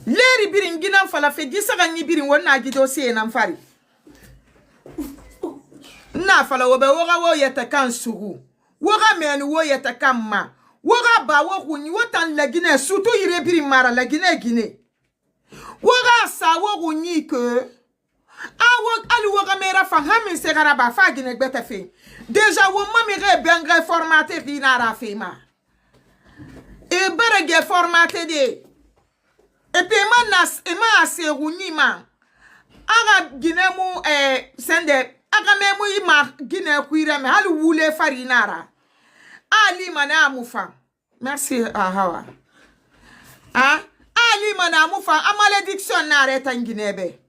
Leri birin ginan fala fe gisa ganyi birin wonna gido se nan fari. Na fala wobe woga wo yeta kan sugu. Woga men wo yeta kan ma. Woga ba wo kunyi wotan la Guinée surtout ire birin mara la Guinée. Woga sa wo kunyi ke awo ali woga mera fa hamin se garaba fa Guinée beta fe. Déjà wo mamire bengre formaté dinara fe ma. E berege formaté de. Et puis ma se rouni ma. Aga Guinée mu sende aga memu ima Guinée kuire me halu wule farinara. Ali mana amufa. Merci Hawa. Ali mana amufa a malédiction na reta Guinée be.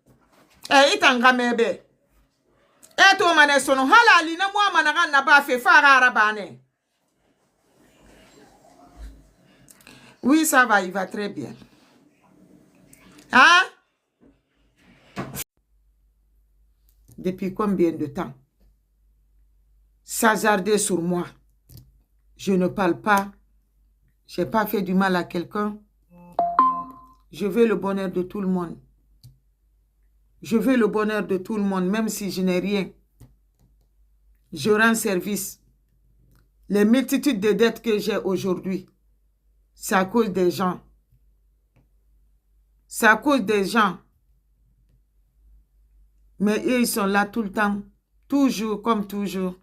Itanga mebe. Eto mane sono halali na mwa mana na ba fe fara arabane. Oui, ça va, il va très bien. Hein? Depuis combien de temps? S'hazarder sur moi. Je ne parle pas. Je n'ai pas fait du mal à quelqu'un. Je veux le bonheur de tout le monde. Je veux le bonheur de tout le monde, même si je n'ai rien. Je rends service. Les multitudes de dettes que j'ai aujourd'hui, c'est à cause des gens. C'est à cause des gens. Mais eux, ils sont là tout le temps. Toujours, comme toujours.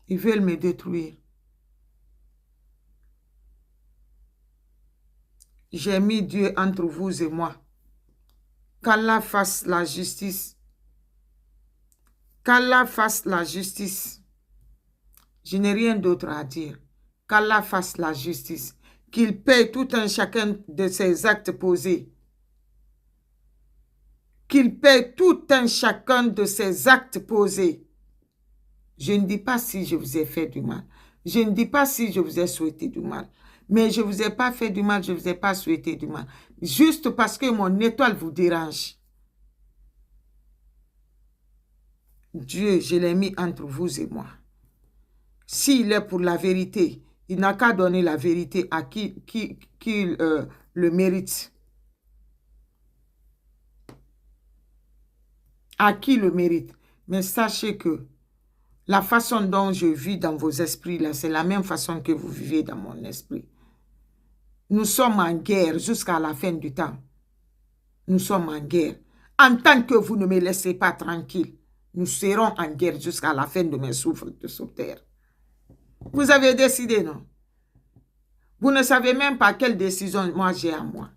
Ils veulent me détruire. J'ai mis Dieu entre vous et moi. Qu'Allah fasse la justice. Qu'Allah fasse la justice. Je n'ai rien d'autre à dire. Qu'Allah fasse la justice. Qu'il paye tout un chacun de ses actes posés. Qu'il paye tout un chacun de ses actes posés. Je ne dis pas si je vous ai fait du mal. Je ne dis pas si je vous ai souhaité du mal. Mais je ne vous ai pas fait du mal, je ne vous ai pas souhaité du mal. Juste parce que mon étoile vous dérange. Dieu, je l'ai mis entre vous et moi. S'il est pour la vérité, il n'a qu'à donner la vérité à qui le mérite. À qui le mérite. Mais sachez que la façon dont je vis dans vos esprits, là, c'est la même façon que vous vivez dans mon esprit. Nous sommes en guerre jusqu'à la fin du temps. Nous sommes en guerre. En tant que vous ne me laissez pas tranquille, nous serons en guerre jusqu'à la fin de mes souffles sur terre. Vous avez décidé, non? Vous ne savez même pas quelle décision moi j'ai à moi.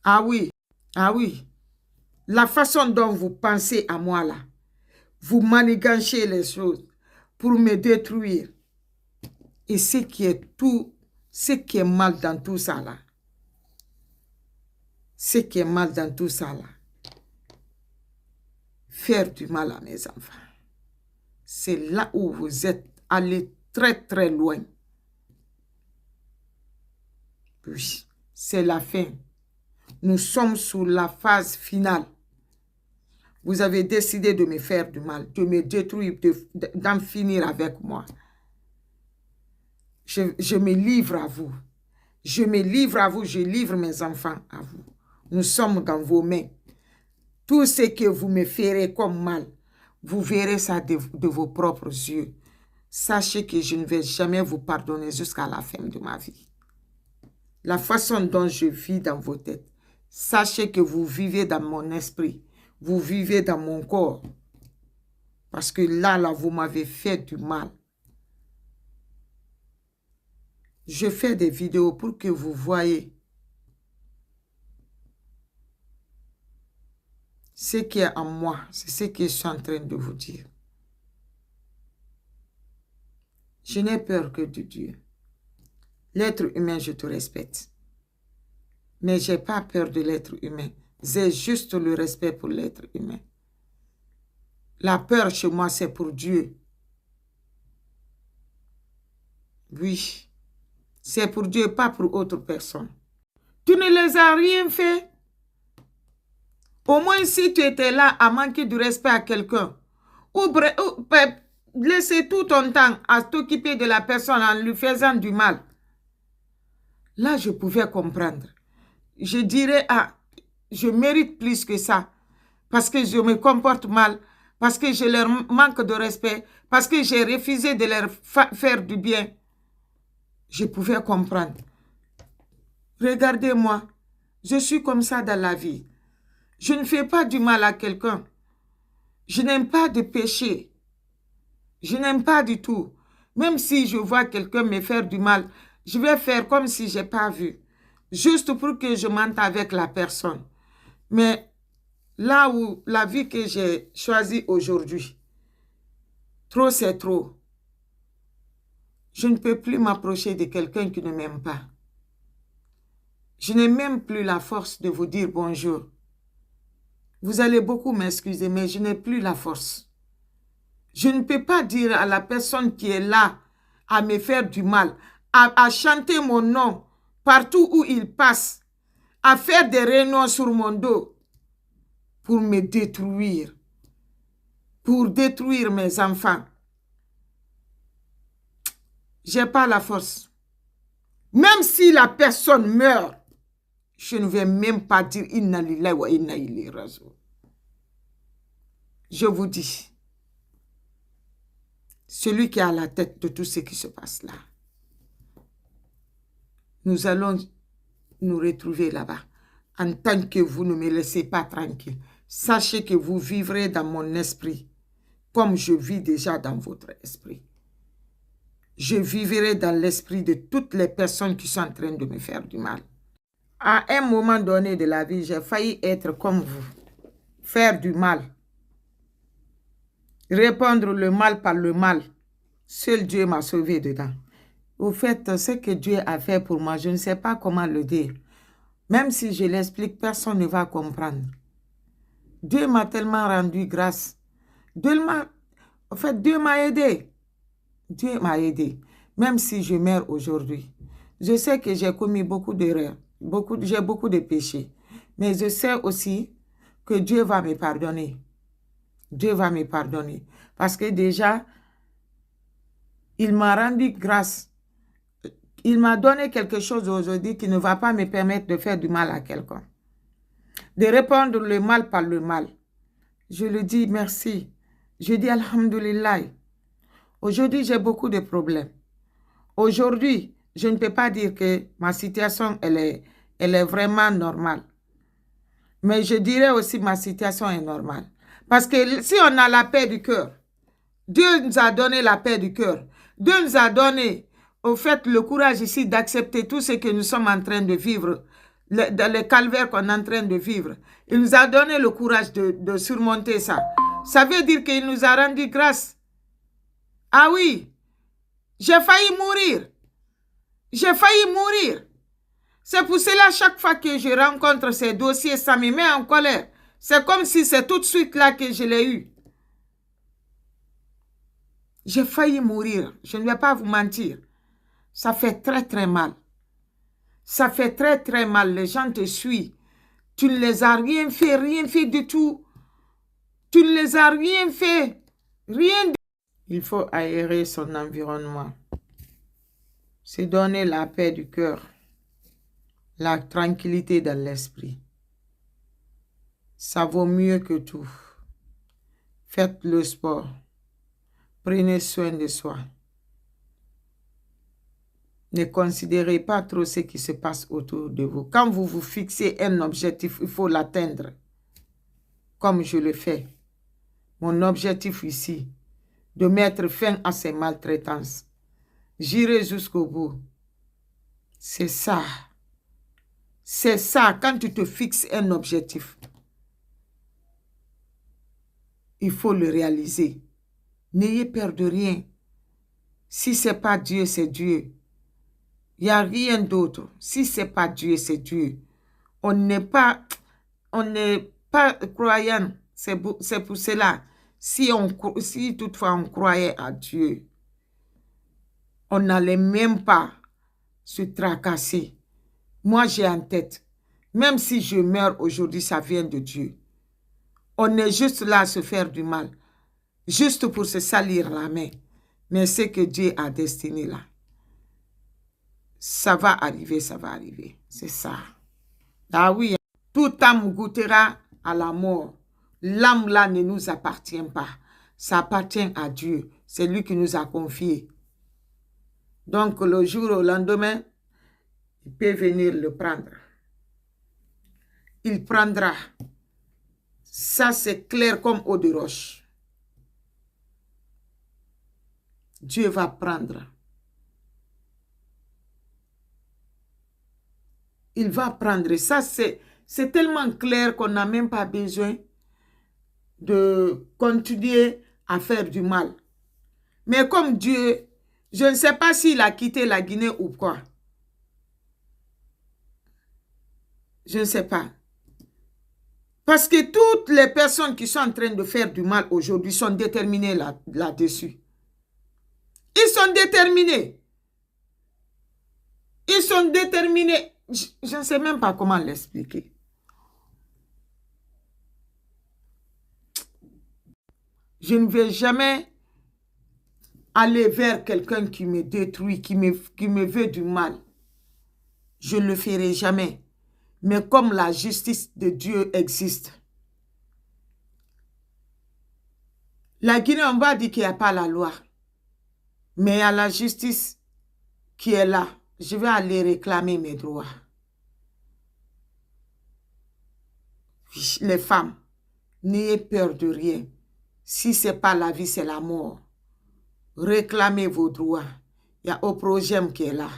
Ah oui, ah oui. La façon dont vous pensez à moi là, vous maniganchez les choses pour me détruire. Et ce qui est mal dans tout ça là, ce qui est mal dans tout ça là, faire du mal à mes enfants. C'est là où vous êtes allés très très loin. Oui, c'est la fin. Nous sommes sous la phase finale. Vous avez décidé de me faire du mal, de me détruire, d'en finir avec moi. Je me livre à vous. Je me livre à vous, je livre mes enfants à vous. Nous sommes dans vos mains. Tout ce que vous me ferez comme mal, vous verrez ça de vos propres yeux. Sachez que je ne vais jamais vous pardonner jusqu'à la fin de ma vie. La façon dont je vis dans vos têtes, sachez que vous vivez dans mon esprit. Vous vivez dans mon corps. Parce que là, vous m'avez fait du mal. Je fais des vidéos pour que vous voyez ce qui est en moi. C'est ce que je suis en train de vous dire. Je n'ai peur que de Dieu. L'être humain, je te respecte. Mais je n'ai pas peur de l'être humain. J'ai juste le respect pour l'être humain. La peur chez moi, c'est pour Dieu. Oui. C'est pour Dieu, pas pour autre personne. Tu ne les as rien fait. Au moins, si tu étais là à manquer de respect à quelqu'un, ou laisser tout ton temps à t'occuper de la personne en lui faisant du mal. Là, je pouvais comprendre. Je dirais, ah, je mérite plus que ça. Parce que je me comporte mal, parce que je leur manque de respect, parce que j'ai refusé de leur faire du bien. Je pouvais comprendre. Regardez-moi, je suis comme ça dans la vie. Je ne fais pas du mal à quelqu'un. Je n'aime pas de péché. Je n'aime pas du tout. Même si je vois quelqu'un me faire du mal, je vais faire comme si je n'ai pas vu. Juste pour que je m'entende avec la personne. Mais là où la vie que j'ai choisie aujourd'hui, trop c'est trop. Je ne peux plus m'approcher de quelqu'un qui ne m'aime pas. Je n'ai même plus la force de vous dire bonjour. Vous allez beaucoup m'excuser, mais je n'ai plus la force. Je ne peux pas dire à la personne qui est là à me faire du mal, à chanter mon nom partout où il passe, à faire des réunions sur mon dos pour me détruire, pour détruire mes enfants. Je n'ai pas la force. Même si la personne meurt, je ne vais même pas dire Inna lillahi wa inna ilayhi raji'un. Je vous dis, celui qui est à la tête de tout ce qui se passe là, nous allons nous retrouver là-bas. En tant que vous ne me laissez pas tranquille, sachez que vous vivrez dans mon esprit, comme je vis déjà dans votre esprit. Je vivrai dans l'esprit de toutes les personnes qui sont en train de me faire du mal. À un moment donné de la vie, j'ai failli être comme vous, faire du mal, répondre le mal par le mal. Seul Dieu m'a sauvé dedans. Au fait, ce que Dieu a fait pour moi, je ne sais pas comment le dire. Même si je l'explique, personne ne va comprendre. Dieu m'a tellement rendu grâce. Dieu m'a aidé. Dieu m'a aidé. Même si je meurs aujourd'hui, je sais que j'ai commis beaucoup d'erreurs. J'ai beaucoup de péchés. Mais je sais aussi que Dieu va me pardonner. Dieu va me pardonner. Parce que déjà, il m'a rendu grâce. Il m'a donné quelque chose aujourd'hui qui ne va pas me permettre de faire du mal à quelqu'un. De répondre le mal par le mal. Je lui dis merci. Je dis alhamdulillah. Aujourd'hui, j'ai beaucoup de problèmes. Aujourd'hui, je ne peux pas dire que ma situation, elle est vraiment normale. Mais je dirais aussi que ma situation est normale. Parce que si on a la paix du cœur, Dieu nous a donné la paix du cœur. Dieu nous a donné, au fait, le courage ici d'accepter tout ce que nous sommes en train de vivre, dans le calvaire qu'on est en train de vivre. Il nous a donné le courage de surmonter ça. Ça veut dire qu'il nous a rendu grâce. Ah oui, j'ai failli mourir. J'ai failli mourir. C'est pour cela, chaque fois que je rencontre ces dossiers, ça me met en colère. C'est comme si c'est tout de suite là que je l'ai eu. J'ai failli mourir. Je ne vais pas vous mentir. Ça fait très, très mal. Ça fait très, très mal. Les gens te suivent. Tu ne les as rien fait du tout. Tu ne les as rien fait. Rien. Il faut aérer son environnement. C'est donner la paix du cœur. La tranquillité dans l'esprit. Ça vaut mieux que tout. Faites le sport. Prenez soin de soi. Ne considérez pas trop ce qui se passe autour de vous. Quand vous vous fixez un objectif, il faut l'atteindre. Comme je le fais. Mon objectif ici, de mettre fin à ces maltraitances. J'irai jusqu'au bout. C'est ça. C'est ça, quand tu te fixes un objectif. Il faut le réaliser. N'ayez peur de rien. Si ce n'est pas Dieu, c'est Dieu. Il n'y a rien d'autre. Si ce n'est pas Dieu, c'est Dieu. On n'est pas croyant. C'est pour cela. Si toutefois on croyait à Dieu, on n'allait même pas se tracasser. Moi, j'ai en tête. Même si je meurs aujourd'hui, ça vient de Dieu. On est juste là à se faire du mal. Juste pour se salir la main. Mais c'est que Dieu a destiné là. ça va arriver, ça va arriver. C'est ça. Ah oui, toute âme goûtera à la mort. L'âme là ne nous appartient pas. Ça appartient à Dieu. C'est lui qui nous a confié. Donc le jour au lendemain, il peut venir le prendre. Il prendra. Ça c'est clair comme eau de roche. Dieu va prendre. Il va prendre. Ça c'est tellement clair qu'on n'a même pas besoin de continuer à faire du mal. Mais comme Dieu, je ne sais pas s'il a quitté la Guinée ou quoi. Je ne sais pas. Parce que toutes les personnes qui sont en train de faire du mal aujourd'hui sont déterminées là-dessus. Ils sont déterminés. Ils sont déterminés. Je ne sais même pas comment l'expliquer. Je ne vais jamais aller vers quelqu'un qui me détruit, qui me veut du mal. Je ne le ferai jamais. Mais comme la justice de Dieu existe, la Guinée, on va dire qu'il n'y a pas la loi. Mais il y a la justice qui est là. Je vais aller réclamer mes droits. Les femmes, n'ayez peur de rien. Si ce n'est pas la vie, c'est la mort. Réclamez vos droits. Il y a Oprogem qui est là.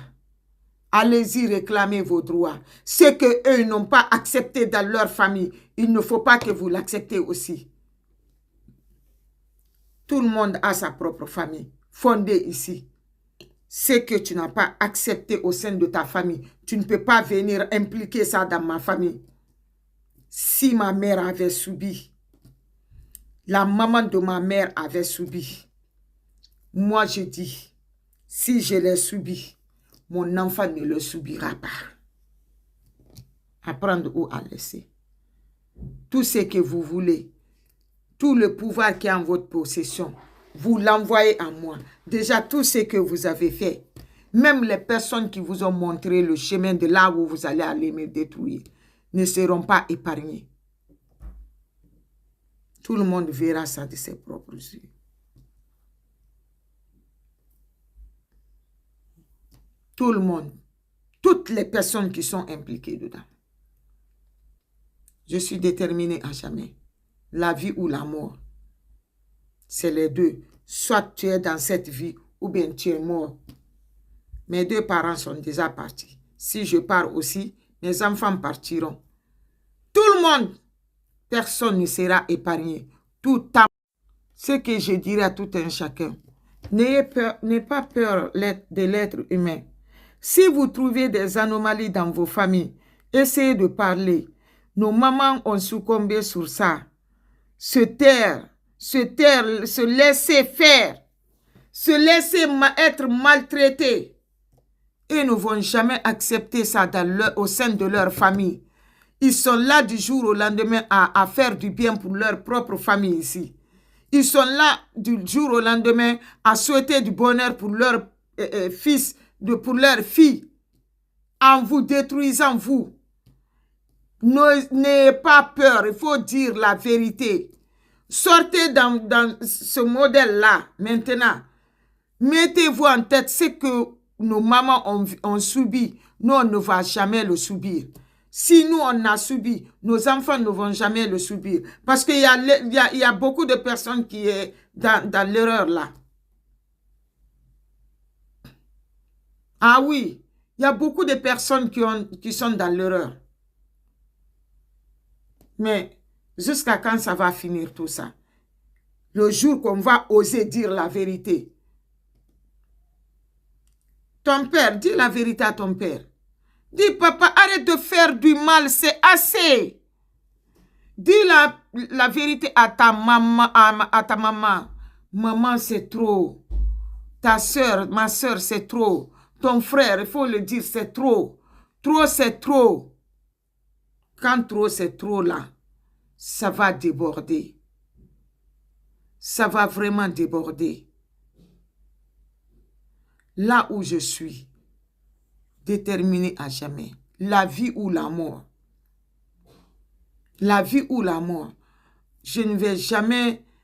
Allez-y, réclamez vos droits. Ce qu'eux n'ont pas accepté dans leur famille, il ne faut pas que vous l'acceptez aussi. Tout le monde a sa propre famille, fondée ici. Ce que tu n'as pas accepté au sein de ta famille, tu ne peux pas venir impliquer ça dans ma famille. Si ma mère avait subi, la maman de ma mère avait subi, moi je dis, si je l'ai subi, mon enfant ne le subira pas. À prendre ou à laisser. Tout ce que vous voulez, tout le pouvoir qui est en votre possession, vous l'envoyez à moi. Déjà, tout ce que vous avez fait, même les personnes qui vous ont montré le chemin de là où vous allez aller me détruire, ne seront pas épargnés. Tout le monde verra ça de ses propres yeux. Tout le monde. Toutes les personnes qui sont impliquées dedans. Je suis déterminée à jamais. La vie ou la mort. C'est les deux. Soit tu es dans cette vie ou bien tu es mort. Mes deux parents sont déjà partis. Si je pars aussi, mes enfants partiront. Tout le monde, personne ne sera épargné. Tout à ce que je dirais à tout un chacun. N'ayez pas peur de l'être humain. Si vous trouvez des anomalies dans vos familles, essayez de parler. Nos mamans ont succombé sur ça. Se taire, se laisser faire, se laisser être maltraité. Ils ne vont jamais accepter ça au sein de leur famille. Ils sont là du jour au lendemain à faire du bien pour leur propre famille ici. Ils sont là du jour au lendemain à souhaiter du bonheur pour leurs fils, pour leurs filles, en vous détruisant vous. N'ayez pas peur, il faut dire la vérité. Sortez dans ce modèle-là maintenant. Mettez-vous en tête ce que nos mamans ont subi. Nous, on ne va jamais le subir. Si nous, on a subi, nos enfants ne vont jamais le subir. Parce qu'il y a beaucoup de personnes qui sont dans l'erreur là. Ah oui, il y a beaucoup de personnes qui sont dans l'erreur. Mais jusqu'à quand ça va finir tout ça? Le jour qu'on va oser dire la vérité. Ton père, dis la vérité à ton père. Dis, papa, arrête de faire du mal, c'est assez. Dis la vérité à ta maman. Maman, c'est trop. Ta soeur, ma soeur, c'est trop. Ton frère, il faut le dire, c'est trop. Trop, c'est trop. Quand trop, c'est trop là, ça va déborder. Ça va vraiment déborder. Là où je suis, déterminé à jamais. La vie ou la mort. La vie ou la mort. Je ne vais jamais